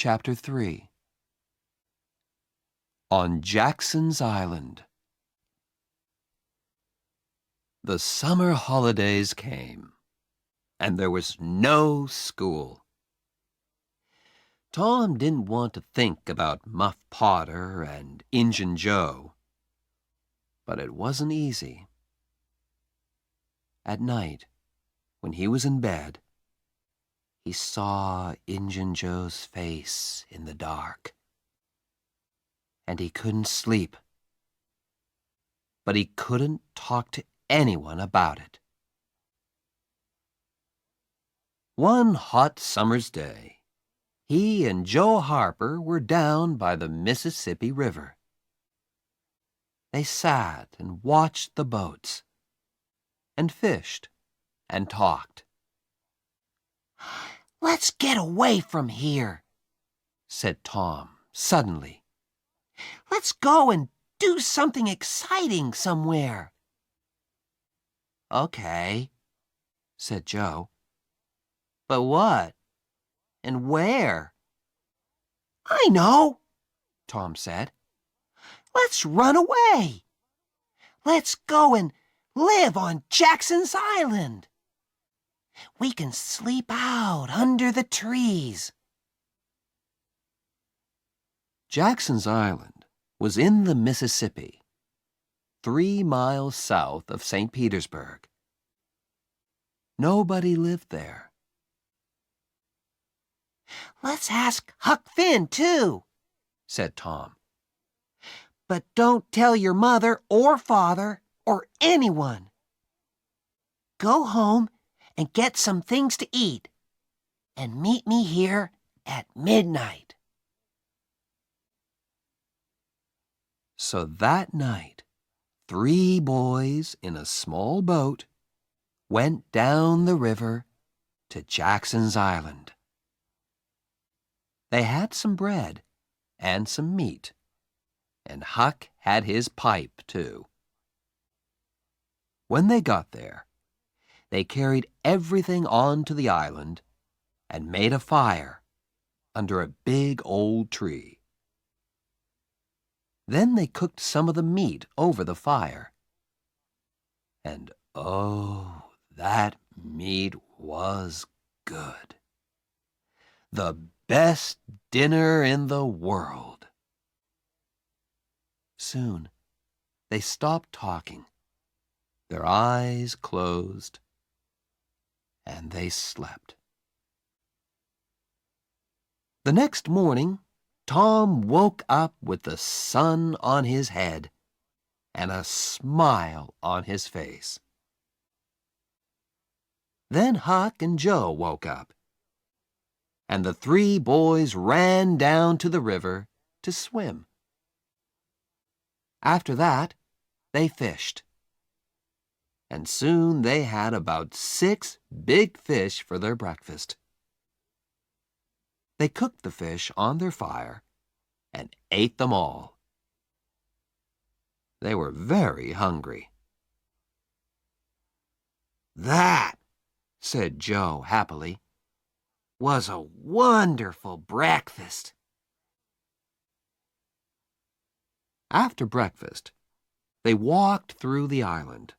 Chapter 3 On Jackson's Island. The summer holidays came, and there was no school. Tom didn't want to think about Muff Potter and Injun Joe, but it wasn't easy. At night, when he was in bed, he saw Injun Joe's face in the dark, and he couldn't sleep. But he couldn't talk to anyone about it. One hot summer's day, he and Joe Harper were down by the Mississippi River. They sat and watched the boats, and fished and talked. "Let's get away from here," said Tom suddenly. "Let's go and do something exciting somewhere." "Okay," said Joe. "But what? And where?" "I know," Tom said. "Let's run away. Let's go and live on Jackson's Island. We can sleep out under the trees." Jackson's Island was in the Mississippi, 3 miles south of St. Petersburg. Nobody lived there. "Let's ask Huck Finn, too," said Tom. "But don't tell your mother or father or anyone. Go home and get some things to eat, and meet me here at midnight." So that night, 3 boys in a small boat went down the river to Jackson's Island. They had some bread and some meat, and Huck had his pipe, too. When they got there, they carried everything onto the island and made a fire under a big old tree. Then they cooked some of the meat over the fire. And oh, that meat was good. The best dinner in the world. Soon, they stopped talking. Their eyes closed, and they slept. The next morning, Tom woke up with the sun on his head and a smile on his face. Then Huck and Joe woke up, and the 3 boys ran down to the river to swim. After that, they fished, and soon they had about 6 big fish for their breakfast. They cooked the fish on their fire and ate them all. They were very hungry. "That," said Joe happily, "was a wonderful breakfast." After breakfast, they walked through the island,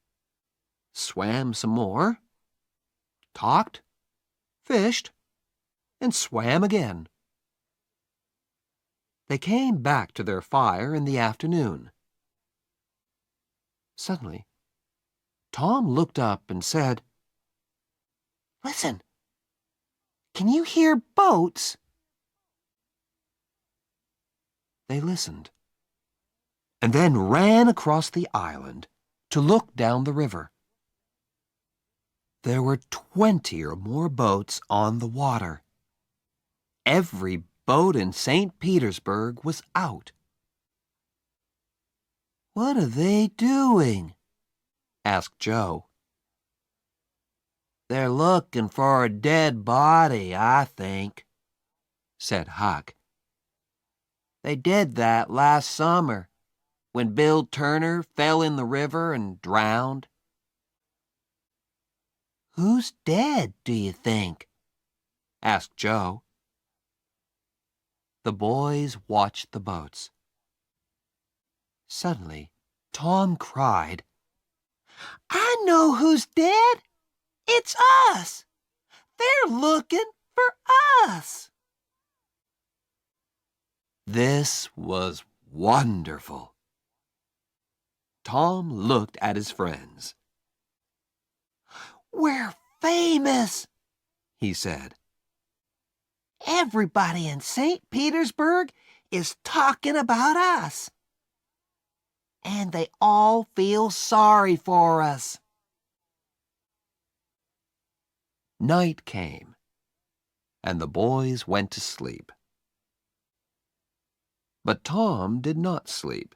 swam some more, talked, fished, and swam again. They came back to their fire in the afternoon. Suddenly, Tom looked up and said, "Listen, can you hear boats?" They listened, and then ran across the island to look down the river. There were 20 or more boats on the water. Every boat in St. Petersburg was out. "What are they doing?" asked Joe. "They're looking for a dead body, I think," said Huck. "They did that last summer, when Bill Turner fell in the river and drowned." "Who's dead, do you think?" asked Joe. The boys watched the boats. Suddenly, Tom cried, "I know who's dead! It's us! They're looking for us!" This was wonderful. Tom looked at his friends. "We're famous," he said. "Everybody in St. Petersburg is talking about us. And they all feel sorry for us." Night came, and the boys went to sleep. But Tom did not sleep.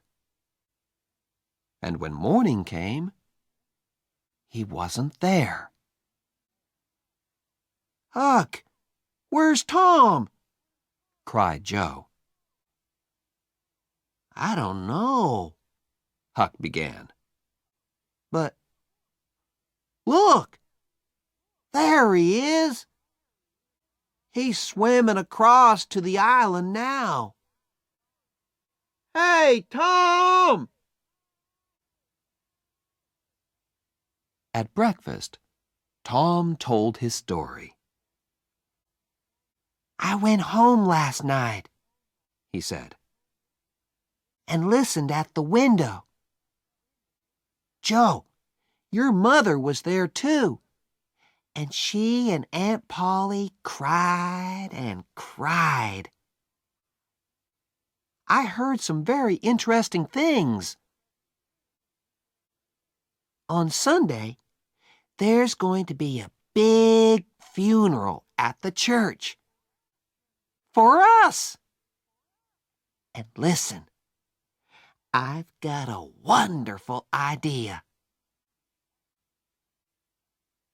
And when morning came, he wasn't there. "Huck, where's Tom?" cried Joe. "I don't know," Huck began. "But look, there he is. He's swimming across to the island now. Hey, Tom!" At breakfast, Tom told his story. "I went home last night," he said, "and listened at the window. Joe, your mother was there too, and she and Aunt Polly cried and cried. I heard some very interesting things. On Sunday, there's going to be a big funeral at the church. For us. And listen, I've got a wonderful idea."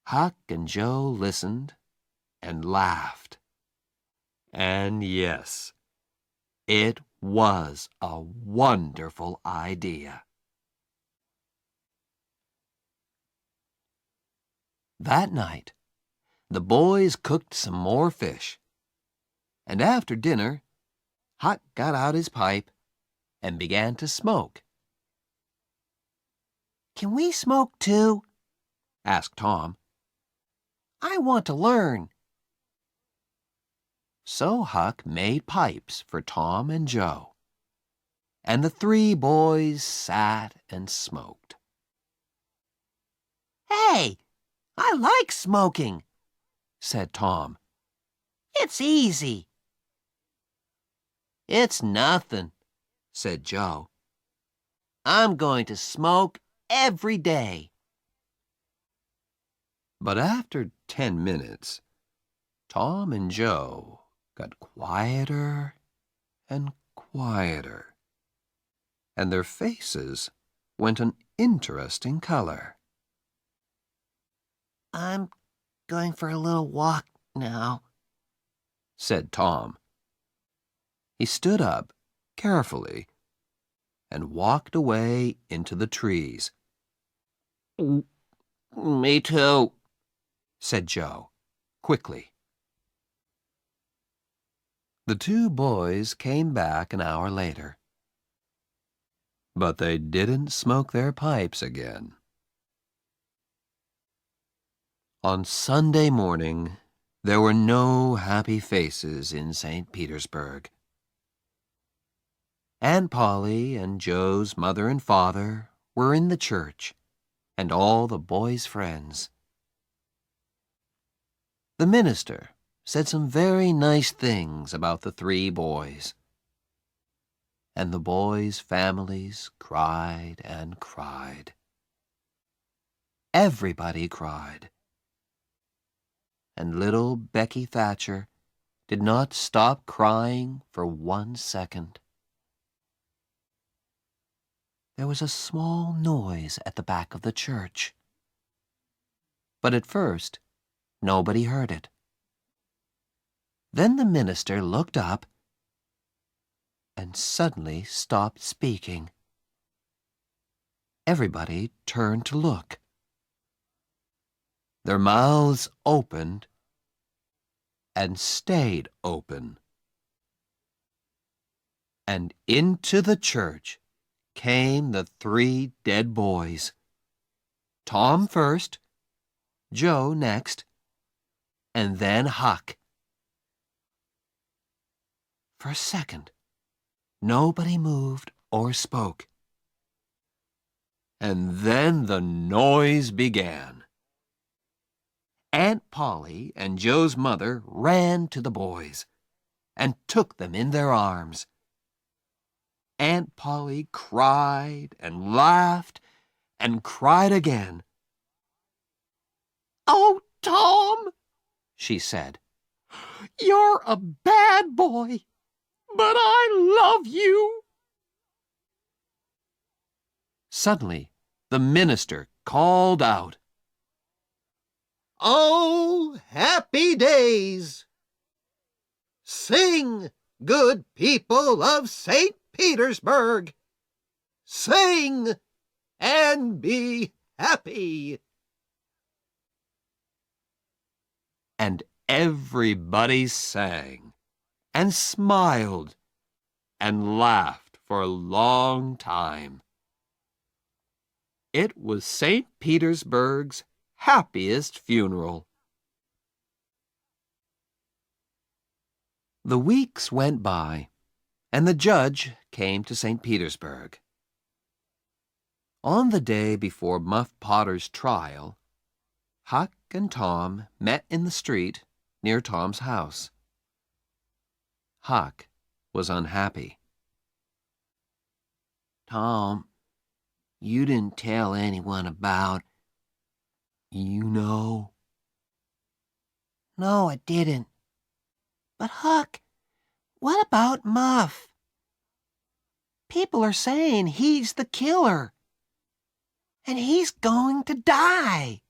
Huck and Joe listened and laughed. And yes, it was a wonderful idea. That night, the boys cooked some more fish. And after dinner, Huck got out his pipe and began to smoke. "Can we smoke too?" asked Tom. "I want to learn." So Huck made pipes for Tom and Joe, and the three boys sat and smoked. "Hey, I like smoking," said Tom. "It's easy." "It's nothing," said Joe. "I'm going to smoke every day." But after 10 minutes, Tom and Joe got quieter and quieter, and their faces went an interesting color. "I'm going for a little walk now," said Tom. He stood up carefully and walked away into the trees. "Me too," said Joe, quickly. The two boys came back an hour later. But they didn't smoke their pipes again. On Sunday morning, there were no happy faces in St. Petersburg. Aunt Polly and Joe's mother and father were in the church, and all the boys' friends. The minister said some very nice things about the three boys. And the boys' families cried and cried. Everybody cried. And little Becky Thatcher did not stop crying for 1 second. There was a small noise at the back of the church. But at first, nobody heard it. Then the minister looked up and suddenly stopped speaking. Everybody turned to look. Their mouths opened and stayed open. And into the church came the 3 dead boys. Tom first, Joe next, and then Huck. For a second, nobody moved or spoke. And then the noise began. Aunt Polly and Joe's mother ran to the boys and took them in their arms. Aunt Polly cried and laughed and cried again. "Oh, Tom," she said, "you're a bad boy, but I love you." Suddenly, the minister called out, "Oh, happy days! Sing, good people of St. Petersburg! Sing and be happy!" And everybody sang and smiled and laughed for a long time. It was St. Petersburg's happiest funeral. The weeks went by, and the judge came to St. Petersburg. On the day before Muff Potter's trial, Huck and Tom met in the street near Tom's house. Huck was unhappy. "Tom, you didn't tell anyone about, you know." "No, I didn't. But Huck, what about Muff? People are saying he's the killer, and he's going to die."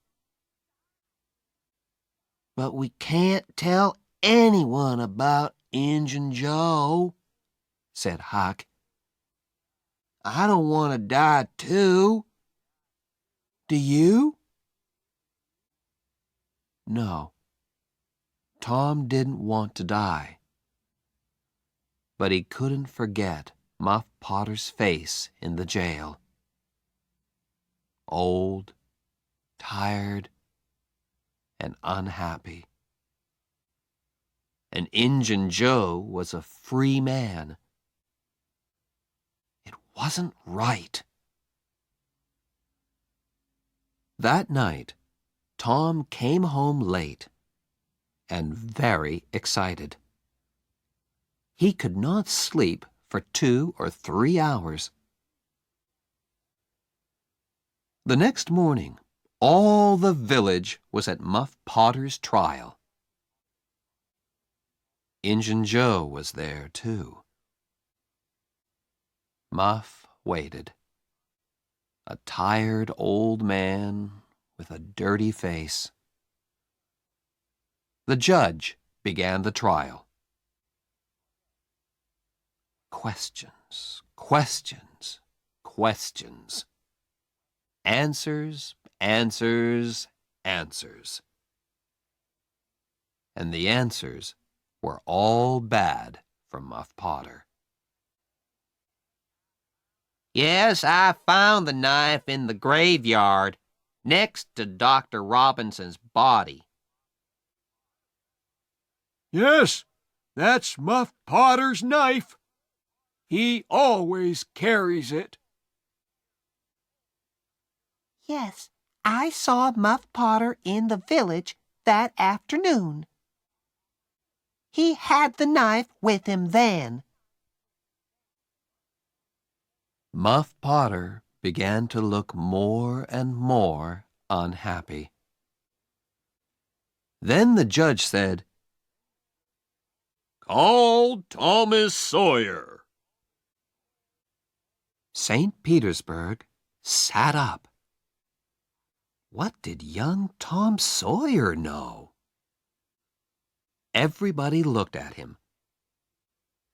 "But we can't tell anyone about Injun Joe," said Huck. "I don't want to die too. Do you?" No, Tom didn't want to die. But he couldn't forget Muff Potter's face in the jail. Old, tired, and unhappy. And Injun Joe was a free man. It wasn't right. That night, Tom came home late and very excited. He could not sleep for 2 or 3 hours. The next morning, all the village was at Muff Potter's trial. Injun Joe was there, too. Muff waited, a tired old man with a dirty face. The judge began the trial. Questions, questions, questions. Answers, answers, answers. And the answers were all bad for Muff Potter. "Yes, I found the knife in the graveyard, next to Dr. Robinson's body." "Yes, that's Muff Potter's knife. He always carries it." "Yes, I saw Muff Potter in the village that afternoon. He had the knife with him then." Muff Potter began to look more and more unhappy. Then the judge said, "Call Thomas Sawyer." St. Petersburg sat up. What did young Tom Sawyer know? Everybody looked at him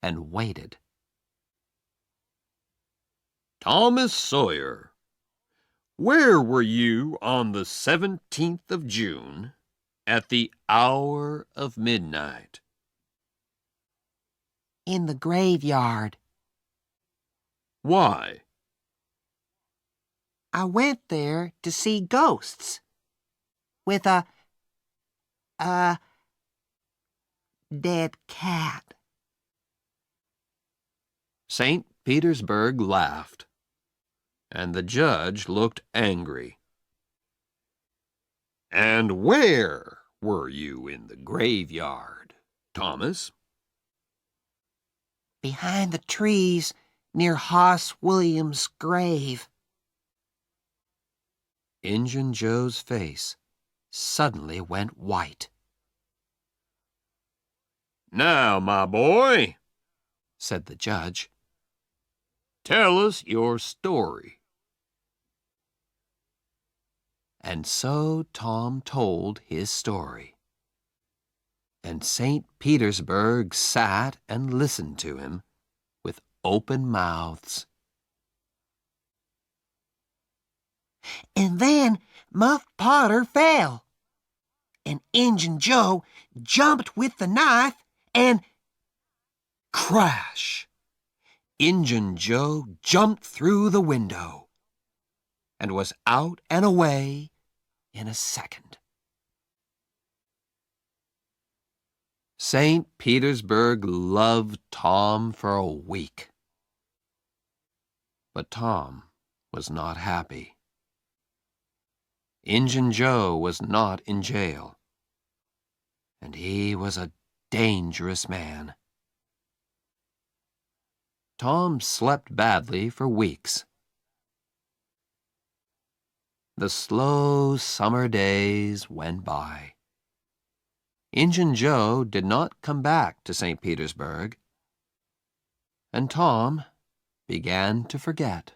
and waited. "Thomas Sawyer, where were you on the 17th of June at the hour of midnight?" "In the graveyard," Why? I went there to see ghosts with a dead cat. St. Petersburg laughed, and the judge looked angry. And where were you in the graveyard, Thomas? Behind the trees near Hoss Williams' grave. Injun Joe's face suddenly went white. Now, my boy, said the judge, tell us your story. And so Tom told his story. And St. Petersburg sat and listened to him with open mouths. And then Muff Potter fell. And Injun Joe jumped with the knife and crash! Injun Joe jumped through the window and was out and away in a second. St. Petersburg loved Tom for a week. But Tom was not happy. Injun Joe was not in jail, and he was a dangerous man. Tom slept badly for weeks. The slow summer days went by. Injun Joe did not come back to St. Petersburg, and Tom began to forget.